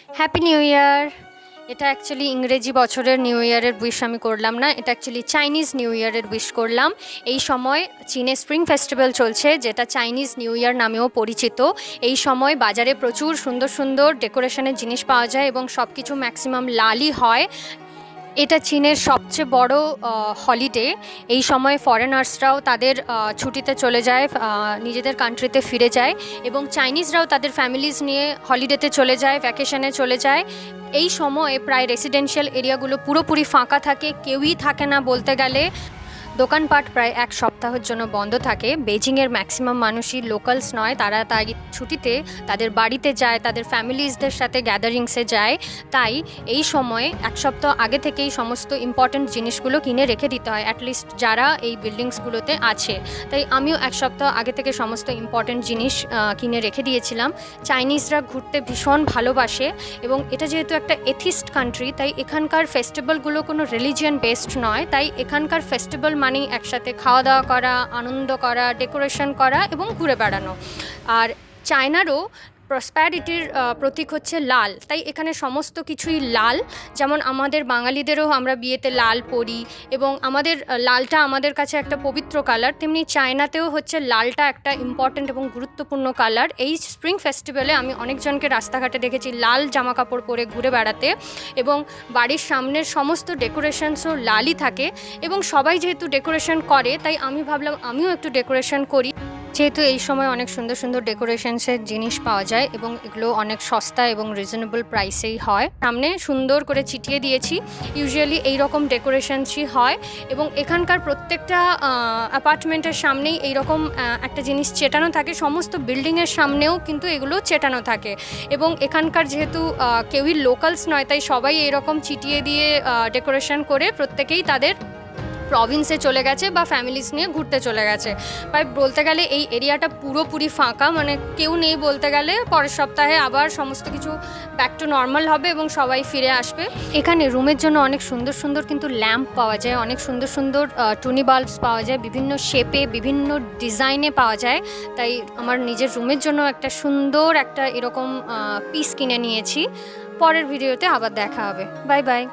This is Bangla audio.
Happy new year. এটা অ্যাকচুয়ালি ইংরেজি বছরের নিউ ইয়ারের উইশ আমি করলাম না, এটা অ্যাকচুয়ালি চাইনিজ নিউ ইয়ারের উইশ করলাম। এই সময় চীনে স্প্রিং ফেস্টিভ্যাল চলছে, যেটা চাইনিজ নিউ ইয়ার নামেও পরিচিত। এই সময় বাজারে প্রচুর সুন্দর সুন্দর ডেকোরেশনের জিনিস পাওয়া যায় এবং সব কিছু ম্যাক্সিমাম লালই হয়। এটা চীনের সবচেয়ে বড় হলিডে। এই সময় ফরেনার্সরাও তাদের ছুটিতে চলে যায়, নিজেদের কান্ট্রিতে ফিরে যায়, এবং চাইনিজরাও তাদের ফ্যামিলিজ নিয়ে হলিডেতে চলে যায়, ভ্যাকেশনে চলে যায়। এই সময়ে প্রায় রেসিডেন্সিয়াল এরিয়াগুলো পুরোপুরি ফাঁকা থাকে, কেউই থাকে না বলতে গেলে। দোকানপাট প্রায় এক সপ্তাহের জন্য বন্ধ থাকে। বেজিংয়ের ম্যাক্সিমাম মানুষই লোকালস নয়, তারা তাই ছুটিতে তাদের বাড়িতে যায়, তাদের ফ্যামিলিজদের সাথে গ্যাদারিংসে যায়। তাই এই সময়ে এক সপ্তাহ আগে থেকেই সমস্ত ইম্পর্ট্যান্ট জিনিসগুলো কিনে রেখে দিতে হয়, অ্যাটলিস্ট যারা এই বিল্ডিংসগুলোতে আছে। তাই আমিও এক সপ্তাহ আগে থেকে সমস্ত ইম্পর্ট্যান্ট জিনিস কিনে রেখে দিয়েছিলাম। চাইনিজরা ঘুরতে ভীষণ ভালোবাসে, এবং এটা যেহেতু একটা এথিস্ট কান্ট্রি, তাই এখানকার ফেস্টিভ্যালগুলো কোনো রিলিজিয়ান বেসড নয়। তাই এখানকার ফেস্টিভ্যাল মানেই একসাথে খাওয়া দাওয়া করা, আনন্দ করা, ডেকোরেশন করা এবং ঘুরে বেড়ানো। আর চায়নারও প্রসপ্যারিটির প্রতীক হচ্ছে লাল, তাই এখানে সমস্ত কিছুই লাল। যেমন আমাদের বাঙালিদেরও আমরা বিয়েতে লাল পরি, এবং আমাদের লালটা আমাদের কাছে একটা পবিত্র কালার, তেমনি চায়নাতেও হচ্ছে লালটা একটা ইম্পর্ট্যান্ট এবং গুরুত্বপূর্ণ কালার। এই স্প্রিং ফেস্টিভ্যালে আমি অনেকজনকে রাস্তাঘাটে দেখেছি লাল জামা কাপড় পরে ঘুরে বেড়াতে, এবং বাড়ির সামনের সমস্ত ডেকোরেশনসও লালই থাকে। এবং সবাই যেহেতু ডেকোরেশন করে, তাই আমি ভাবলাম আমিও একটু ডেকোরেশন করি। যেহেতু এই সময় অনেক সুন্দর সুন্দর ডেকোরেশনসের জিনিস পাওয়া যায় এবং এগুলো অনেক সস্তা এবং রিজনেবল প্রাইসেই হয়। সামনে সুন্দর করে ছিটিয়ে দিয়েছি, ইউজুয়ালি এই রকম ডেকোরেশনসই হয়। এবং এখানকার প্রত্যেকটা অ্যাপার্টমেন্টের সামনেই এইরকম একটা জিনিস চেটানো থাকে, সমস্ত বিল্ডিংয়ের সামনেও কিন্তু এগুলো চেটানো থাকে। এবং এখানকার যেহেতু কেউই লোকালস নয়, তাই সবাই এইরকম চিটিয়ে দিয়ে ডেকোরেশন করে প্রত্যেকেই তাদের প্রভিন্সে চলে গেছে বা ফ্যামিলিজ নিয়ে ঘুরতে চলে গেছে। প্রায় বলতে গেলে এই এরিয়াটা পুরোপুরি ফাঁকা, মানে কেউ নেই বলতে গেলে। পরের সপ্তাহে আবার সমস্ত কিছু ব্যাক টু নর্মাল হবে এবং সবাই ফিরে আসবে। এখানে রুমের জন্য অনেক সুন্দর সুন্দর কিন্তু ল্যাম্প পাওয়া যায়, অনেক সুন্দর সুন্দর টুনি বাল্বস পাওয়া যায়, বিভিন্ন শেপে বিভিন্ন ডিজাইনে পাওয়া যায়। তাই আমার নিজের রুমের জন্য একটা সুন্দর একটা এরকম পিস কিনে নিয়েছি। পরের ভিডিওতে আবার দেখা হবে। Bye bye.